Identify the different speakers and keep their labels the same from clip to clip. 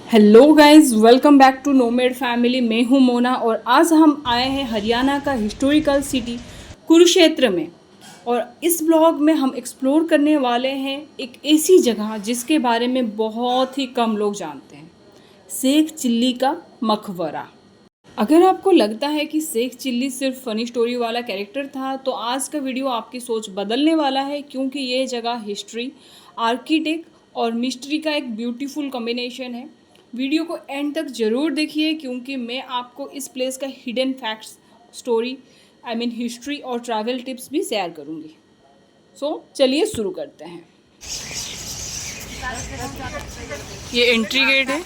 Speaker 1: Hello guys, welcome back to nomad family. मैं हूं मोना और आज हम आए हैं हरियाणा का हिस्टोरिकल सिटी कुरुक्षेत्र में। और इस ब्लॉग में हम एक्सप्लोर करने वाले हैं एक ऐसी जगह जिसके बारे में बहुत ही कम लोग जानते हैं, शेख चिल्ली का मकबरा। अगर आपको लगता है कि शेख चिल्ली सिर्फ फनी स्टोरी वाला कैरेक्टर था तो आज का वीडियो आपकी सोच बदलने वाला है, क्योंकि ये जगह हिस्ट्री, आर्किटेक्ट और मिस्ट्री का एक ब्यूटीफुल कॉम्बिनेशन है। वीडियो को एंड तक ज़रूर देखिए, क्योंकि मैं आपको इस प्लेस का हिडन फैक्ट्स, स्टोरी, हिस्ट्री और ट्रैवल टिप्स भी शेयर करूँगी। चलिए शुरू करते हैं। ये एंट्री गेट है।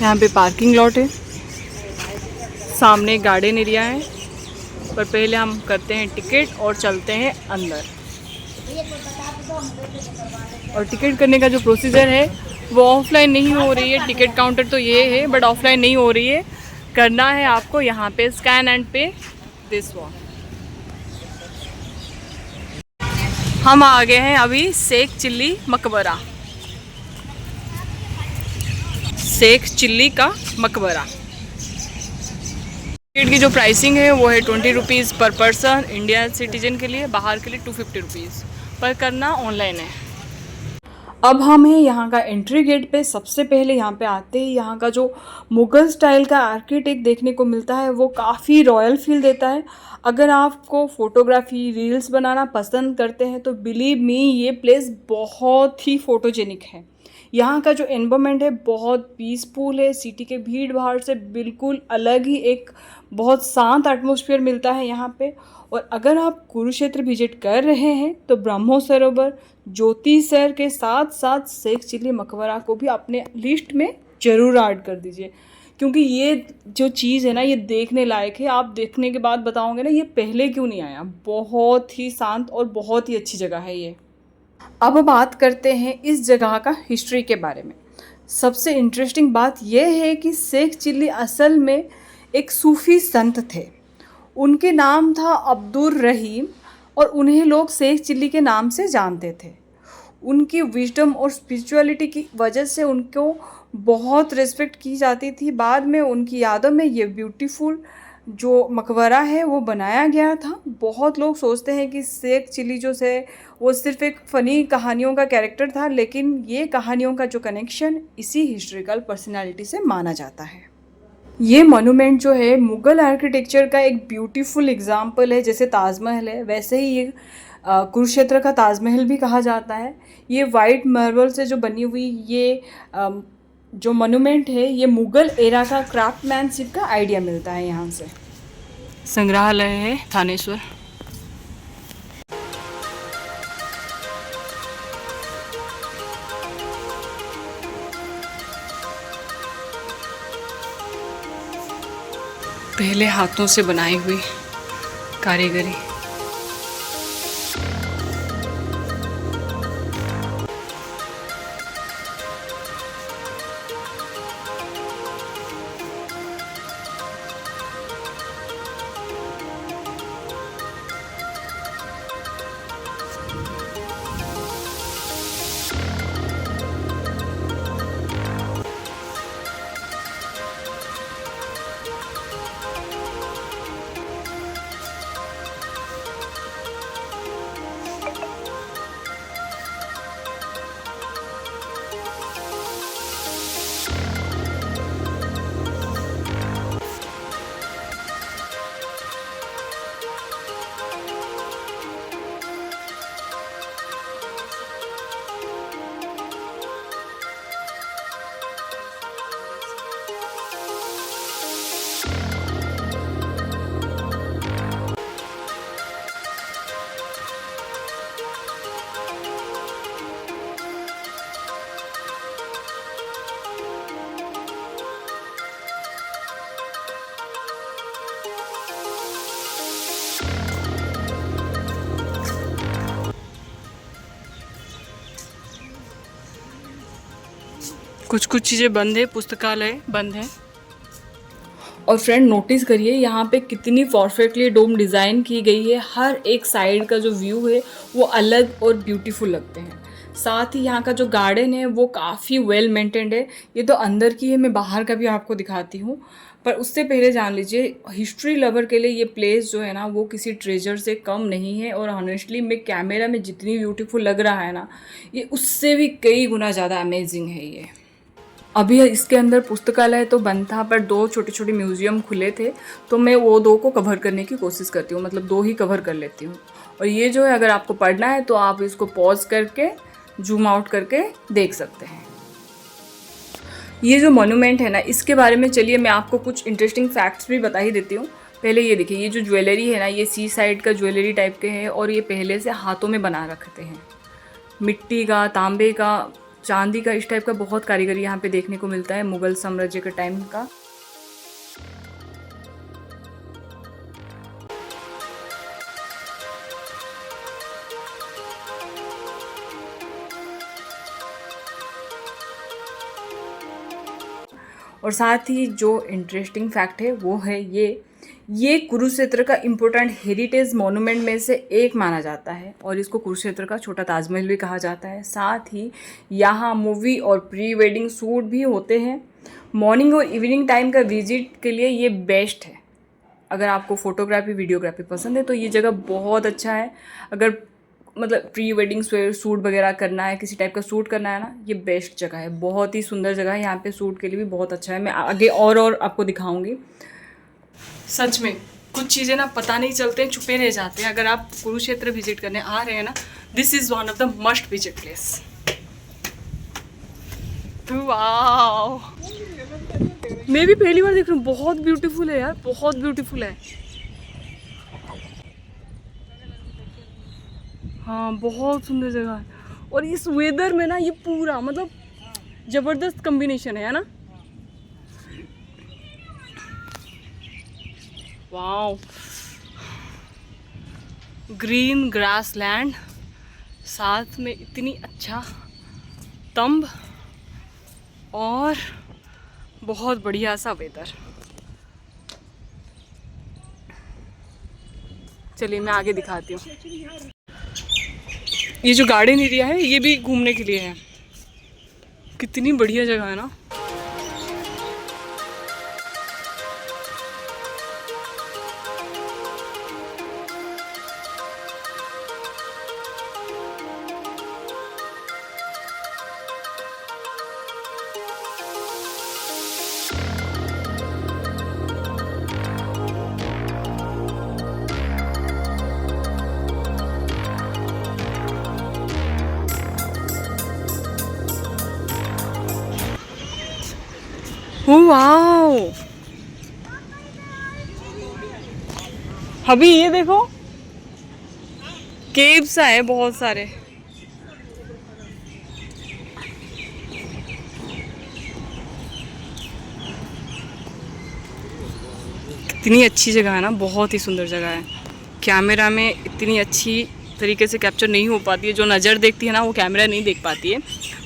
Speaker 1: यहाँ पे पार्किंग लॉट है, सामने गार्डन एरिया है। पर पहले हम करते हैं टिकट और चलते हैं अंदर। और टिकट करने का जो प्रोसीजर है वो ऑफलाइन नहीं हो रही है। टिकट काउंटर तो ये है बट ऑफलाइन नहीं हो रही है। करना है आपको यहाँ पे स्कैन एंड पे दिस वन। हम आ गए हैं अभी शेख चिल्ली मकबरा। शेख चिल्ली का मकबरा। टिकट की जो प्राइसिंग है वो है 20 रुपीज़ पर पर्सन इंडियन सिटीजन के लिए, बाहर के लिए 250 रुपीज़, पर करना ऑनलाइन है। अब हम हैं यहाँ का एंट्री गेट पे। सबसे पहले यहाँ पे आते ही यहाँ का जो मुग़ल स्टाइल का आर्किटेक्ट देखने को मिलता है वो काफ़ी रॉयल फील देता है। अगर आपको फोटोग्राफी, रील्स बनाना पसंद करते हैं तो बिलीव मी, ये प्लेस बहुत ही फोटोजेनिक है। यहाँ का जो एनवायरनमेंट है बहुत पीसफुल है। सिटी के भीड़ भाड़ से बिल्कुल अलग ही एक बहुत शांत एटमॉस्फेयर मिलता है यहाँ पे। और अगर आप कुरुक्षेत्र विजिट कर रहे हैं तो ब्रह्मो सरोवर, ज्योति सर के साथ साथ शेख चिल्ली मकबरा को भी अपने लिस्ट में ज़रूर ऐड कर दीजिए, क्योंकि ये जो चीज़ है ना, ये देखने लायक है। आप देखने के बाद बताओगे ना ये पहले क्यों नहीं आया। बहुत ही शांत और बहुत ही अच्छी जगह है ये। अब बात करते हैं इस जगह का हिस्ट्री के बारे में। सबसे इंटरेस्टिंग बात यह है कि शेख चिल्ली असल में एक सूफ़ी संत थे। उनके नाम था अब्दुर रहीम और उन्हें लोग शेख चिल्ली के नाम से जानते थे। उनकी विजडम और स्पिरिचुअलिटी की वजह से उनको बहुत रिस्पेक्ट की जाती थी। बाद में उनकी यादों में ये ब्यूटीफुल जो मकबरा है वो बनाया गया था। बहुत लोग सोचते हैं कि शेख चिल्ली जो है वो सिर्फ एक फ़नी कहानियों का कैरेक्टर था, लेकिन ये कहानियों का जो कनेक्शन इसी हिस्ट्रिकल पर्सनालिटी से माना जाता है। ये मोनूमेंट जो है मुग़ल आर्किटेक्चर का एक ब्यूटीफुल एग्जाम्पल है। जैसे ताजमहल है वैसे ही ये कुरुक्षेत्र का ताजमहल भी कहा जाता है। ये वाइट मार्बल से जो बनी हुई ये जो मोनूमेंट है, ये मुग़ल एरा का क्राफ्टमैनशिप का आइडिया मिलता है यहाँ से। संग्रहालय है थानेश्वर। पहले हाथों से बनाई हुई कारीगरी। कुछ कुछ चीज़ें बंद है, पुस्तकालय बंद है। और फ्रेंड नोटिस करिए यहाँ पे कितनी परफेक्टली डोम डिज़ाइन की गई है। हर एक साइड का जो व्यू है वो अलग और ब्यूटीफुल लगते हैं। साथ ही यहाँ का जो गार्डन है वो काफ़ी वेल मेंटेन्ड है। ये तो अंदर की है, मैं बाहर का भी आपको दिखाती हूँ। पर उससे पहले जान लीजिए, हिस्ट्री लवर के लिए ये प्लेस जो है ना वो किसी ट्रेजर से कम नहीं है। और ऑनेस्टली मैं कैमरा में जितनी ब्यूटीफुल लग रहा है ना, ये उससे भी कई गुना ज़्यादा अमेजिंग है ये। अभी इसके अंदर पुस्तकालय तो बंद था, पर 2 छोटे छोटे म्यूज़ियम खुले थे, तो मैं वो 2 को कवर करने की कोशिश करती हूँ, मतलब 2 ही कवर कर लेती हूँ। और ये जो है, अगर आपको पढ़ना है तो आप इसको पॉज करके जूम आउट करके देख सकते हैं। ये जो मॉन्यूमेंट है ना, इसके बारे में चलिए मैं आपको कुछ इंटरेस्टिंग फैक्ट्स भी बता ही देती हूँ। पहले ये देखिए, ये जो ज्वेलरी है ना, ये सी साइड का ज्वेलरी टाइप के है, और ये पहले से हाथों में बना रखते हैं। मिट्टी का, तांबे का, चांदी का, इस टाइप का बहुत कारीगरी यहाँ पे देखने को मिलता है मुगल साम्राज्य के टाइम का। और साथ ही जो इंटरेस्टिंग फैक्ट है वो है ये कुरुक्षेत्र का इम्पोर्टेंट हेरिटेज मॉन्यूमेंट में से एक माना जाता है, और इसको कुरुक्षेत्र का छोटा ताजमहल भी कहा जाता है। साथ ही यहाँ मूवी और प्री वेडिंग शूट भी होते हैं। मॉर्निंग और इवनिंग टाइम का विजिट के लिए ये बेस्ट है। अगर आपको फोटोग्राफी वीडियोग्राफी पसंद है तो ये जगह बहुत अच्छा है। अगर मतलब प्री वेडिंग शूट वगैरह करना है, किसी टाइप का शूट करना है ना, ये बेस्ट जगह है। बहुत ही सुंदर जगह है, यहाँ पे शूट के लिए भी बहुत अच्छा है। मैं आगे और आपको दिखाऊंगी। सच में कुछ चीज़ें ना पता नहीं चलते हैं, छुपे रह जाते हैं। अगर आप कुरुक्षेत्र विजिट करने आ रहे हैं ना, this is one of the must visit place. Wow, मैं भी पहली बार देख रही हूँ। बहुत ब्यूटीफुल है यार, बहुत ब्यूटीफुल है। हाँ, बहुत सुंदर जगह है। और इस वेदर में ना ये पूरा मतलब ज़बरदस्त कॉम्बिनेशन है ना। वाओ, ग्रीन ग्रास लैंड, साथ में इतनी अच्छा तंब, और बहुत बढ़िया सा वेदर। चलिए मैं आगे दिखाती हूँ। ये जो गार्डन एरिया है ये भी घूमने के लिए है। कितनी बढ़िया जगह है ना। वाओ, अभी ये देखो, केव्स है बहुत सारे। कितनी अच्छी जगह है ना, बहुत ही सुंदर जगह है। कैमरा में इतनी अच्छी तरीके से कैप्चर नहीं हो पाती है, जो नज़र देखती है ना वो कैमरा नहीं देख पाती है।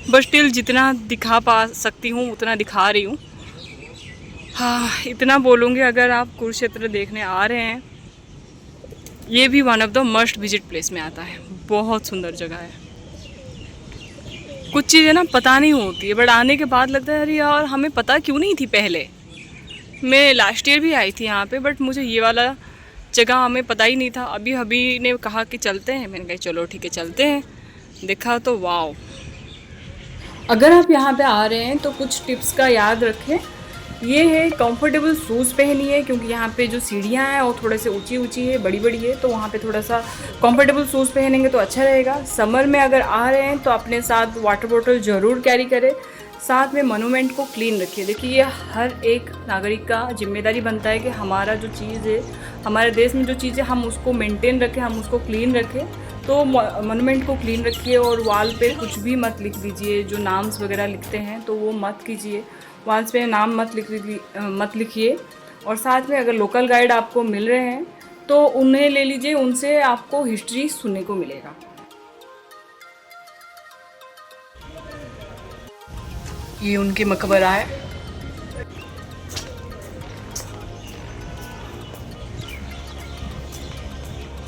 Speaker 1: बट स्टिल जितना दिखा पा सकती हूँ उतना दिखा रही हूँ। हाँ, इतना बोलूँगी, अगर आप कुरुक्षेत्र देखने आ रहे हैं, ये भी one of the must visit place में आता है। बहुत सुंदर जगह है। कुछ चीज़ें ना पता नहीं होती है, बट आने के बाद लगता है अरे यार हमें पता क्यों नहीं थी पहले। मैं लास्ट ईयर भी आई थी यहाँ पे, बट मुझे ये वाला जगह हमें पता ही नहीं था। अभी ने कहा कि चलते हैं, मैंने कहा चलो ठीक है चलते हैं। देखा तो वाओ। अगर आप यहाँ पे आ रहे हैं तो कुछ टिप्स का याद रखें। ये है कंफर्टेबल शूज़ पहनिए, क्योंकि यहाँ पे जो सीढ़ियाँ हैं वो थोड़े से ऊंची है, बड़ी है, तो वहाँ पे थोड़ा सा कंफर्टेबल शूज़ पहनेंगे तो अच्छा रहेगा। समर में अगर आ रहे हैं तो अपने साथ वाटर बॉटल ज़रूर कैरी करें। साथ में मोनूमेंट को क्लीन रखिए। देखिए, ये हर एक नागरिक का जिम्मेदारी बनता है कि हमारा जो चीज़ है, हमारे देश में जो चीज़ है, हम उसको मेंटेन रखें, हम उसको क्लीन रखें। तो मोनूमेंट को क्लीन रखिए, और वॉल पे कुछ भी मत लिख दीजिए। जो नाम्स वगैरह लिखते हैं तो वो मत कीजिए, वॉल्स पे नाम मत लिखिए। और साथ में अगर लोकल गाइड आपको मिल रहे हैं तो उन्हें ले लीजिए, उनसे आपको हिस्ट्री सुनने को मिलेगा। ये उनके मकबरा है।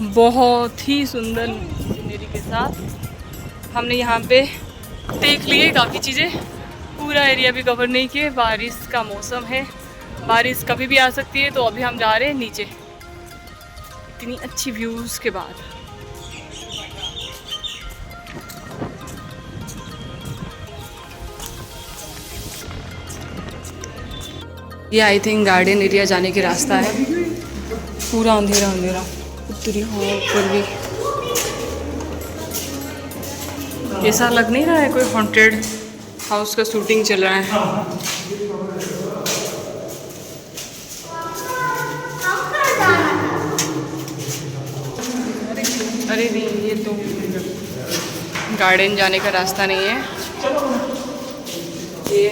Speaker 1: बहुत ही सुंदर सीनरी के साथ हमने यहाँ पे देख लिए काफ़ी चीज़ें। पूरा एरिया भी कवर नहीं किए। बारिश का मौसम है, बारिश कभी भी आ सकती है। तो अभी हम जा रहे हैं नीचे, इतनी अच्छी व्यूज़ के बाद। ये आई थिंक गार्डन एरिया जाने के रास्ता है। पूरा अंधेरा अंधेरा, उत्तरी हो ऊपर भी। ऐसा लग नहीं रहा है कोई हॉन्टेड हाउस का शूटिंग चल रहा है। अरे नहीं, ये तो गार्डन जाने का रास्ता नहीं है, ये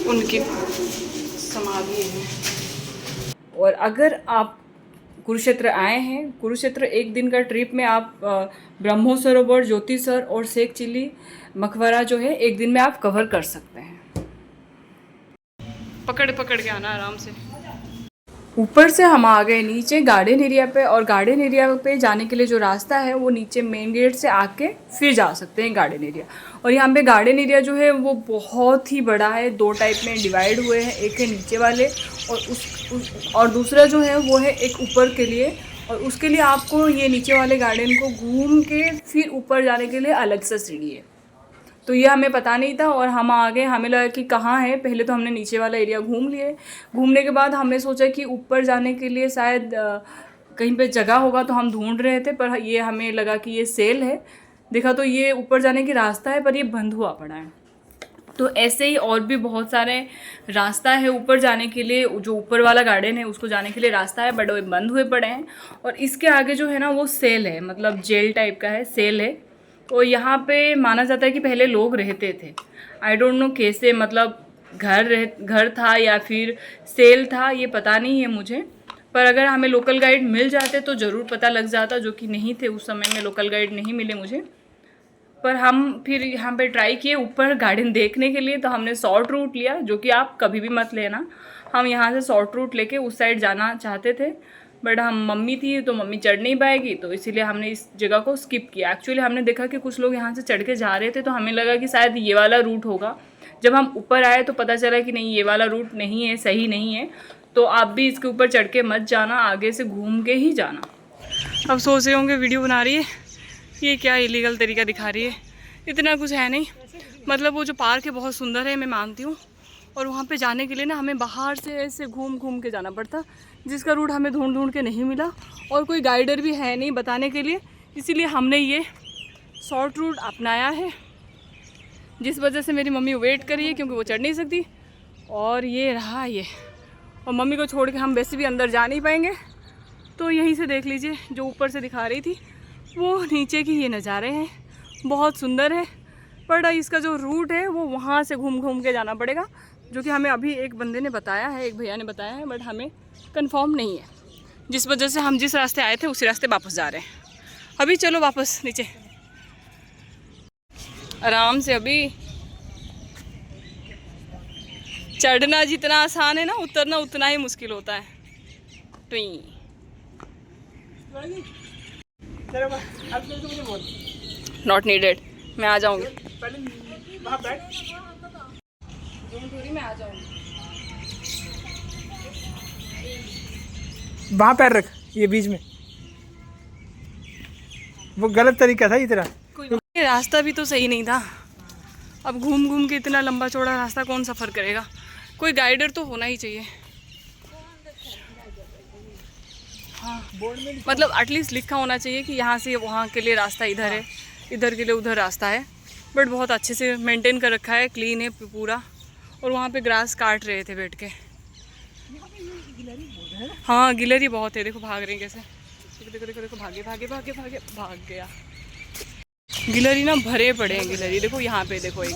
Speaker 1: उनकी समाधि है। और अगर आप कुरुक्षेत्र आए हैं, कुरुक्षेत्र एक दिन का ट्रिप में आप ब्रह्मो सरोवर, ज्योतिसर और शेख चिल्ली मकबरा जो है एक दिन में आप कवर कर सकते हैं। पकड़ पकड़ के आना आराम से। ऊपर से हम आ गए नीचे गार्डन एरिया पे, और गार्डन एरिया पे जाने के लिए जो रास्ता है वो नीचे मेन गेट से आके फिर जा सकते हैं गार्डन एरिया। और यहाँ पे गार्डन एरिया जो है वो बहुत ही बड़ा है, दो टाइप में डिवाइड हुए हैं। एक है नीचे वाले और दूसरा जो है वो है एक ऊपर के लिए, और उसके लिए आपको ये नीचे वाले गार्डन को घूम के फिर ऊपर जाने के लिए अलग से सीढ़ी है। तो ये हमें पता नहीं था और हम आ गए, हमें लगा कि कहाँ है। पहले तो हमने नीचे वाला एरिया घूम लिए। घूमने के बाद हमने सोचा कि ऊपर जाने के लिए शायद कहीं पे जगह होगा, तो हम ढूंढ रहे थे, पर ये हमें लगा कि ये सेल है। देखा तो ये ऊपर जाने की रास्ता है, पर ये बंद हुआ पड़ा है। तो ऐसे ही और भी बहुत सारे रास्ता है ऊपर जाने के लिए। जो ऊपर वाला गार्डन है उसको जाने के लिए रास्ता है, बट वो बंद हुए पड़े हैं। और इसके आगे जो है ना वो सेल है, मतलब जेल टाइप का है, सेल है। तो यहाँ पे माना जाता है कि पहले लोग रहते थे। आई डोंट नो कैसे, मतलब घर था या फिर सेल था, ये पता नहीं है मुझे। पर अगर हमें लोकल गाइड मिल जाते तो ज़रूर पता लग जाता, जो कि नहीं थे उस समय में, लोकल गाइड नहीं मिले मुझे। पर हम फिर यहाँ पे ट्राई किए ऊपर गार्डन देखने के लिए, तो हमने शॉर्ट रूट लिया, जो कि आप कभी भी मत लेना। हम यहाँ से शॉर्ट रूट लेके उस साइड जाना चाहते थे, बट हम मम्मी थी तो मम्मी चढ़ नहीं पाएगी, तो इसीलिए हमने इस जगह को स्किप किया। एक्चुअली हमने देखा कि कुछ लोग यहाँ से चढ़ के जा रहे थे, तो हमें लगा कि शायद ये वाला रूट होगा। जब हम ऊपर आए तो पता चला कि नहीं, ये वाला रूट नहीं है, सही नहीं है। तो आप भी इसके ऊपर चढ़ के मत जाना, आगे से घूम के ही जाना। अब सोच रहे होंगे वीडियो बना रही है, ये क्या इलीगल तरीका दिखा रही है। इतना कुछ है नहीं, मतलब वो जो पार्क है बहुत सुंदर है, मैं मानती हूँ। और वहाँ पे जाने के लिए ना हमें बाहर से ऐसे घूम घूम के जाना पड़ता, जिसका रूट हमें ढूंढ ढूंढ के नहीं मिला। और कोई गाइडर भी है नहीं बताने के लिए, इसीलिए हमने ये शॉर्ट रूट अपनाया है, जिस वजह से मेरी मम्मी वेट कर रही है, क्योंकि वो चढ़ नहीं सकती। और ये रहा ये, और मम्मी को छोड़ के हम वैसे भी अंदर जा नहीं पाएंगे। तो यहीं से देख लीजिए, जो ऊपर से दिखा रही थी वो नीचे की ये नज़ारे हैं, बहुत सुंदर है। पर इसका जो रूट है वो वहाँ से घूम घूम के जाना पड़ेगा, जो कि हमें अभी एक बंदे ने बताया है, एक भैया ने बताया है, बट हमें कंफर्म नहीं है। जिस वजह से हम जिस रास्ते आए थे उसी रास्ते वापस जा रहे हैं। अभी चलो वापस नीचे आराम से। अभी चढ़ना जितना आसान है ना, उतरना उतना ही मुश्किल होता है। नॉट नीडेड, मैं आ जाऊंगी, मैं आ जाऊंगी।
Speaker 2: वहाँ पैर रख, ये बीच में, वो गलत तरीका था इतना।
Speaker 1: रास्ता भी तो सही नहीं था। अब घूम घूम के इतना लंबा चौड़ा रास्ता कौन सफ़र करेगा। कोई गाइडर तो होना ही चाहिए। हाँ, मतलब एटलीस्ट लिखा होना चाहिए कि यहाँ से वहाँ के लिए रास्ता इधर है, इधर के लिए उधर रास्ता है। बट बहुत अच्छे से मेंटेन कर रखा है, क्लीन है पूरा। और वहाँ पे ग्रास काट रहे थे बैठ के। हाँ, गिलहरी बहुत है, देखो भाग रही कैसे, देखो देखो देखो, भागे भागे भागे भागे भाग गया। गिलहरी ना भरे पड़े हैं गिलहरी, देखो यहाँ पे देखो एक।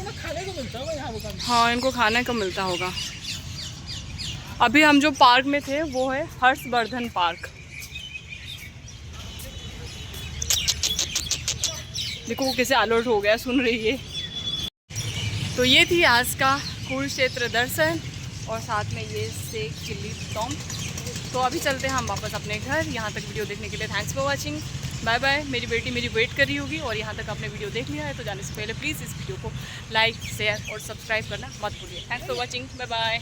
Speaker 1: हाँ, इनको खाने को मिलता होगा। अभी हम जो पार्क में थे वो है हर्षवर्धन पार्क। देखो वो कैसे अलर्ट हो गया, सुन रही है। तो ये थी आज का कुरुक्षेत्र दर्शन, और साथ में ये शेख चिल्ली टॉम। तो तो अभी चलते हैं हम वापस अपने घर। यहाँ तक वीडियो देखने के लिए thanks for watching, bye bye. मेरी बेटी मेरी वेट कर रही होगी और यहाँ तक आपने वीडियो देख लिया है तो जाने से पहले प्लीज़ इस वीडियो को लाइक शेयर और सब्सक्राइब करना मत भूलिए। Thanks for watching, bye bye.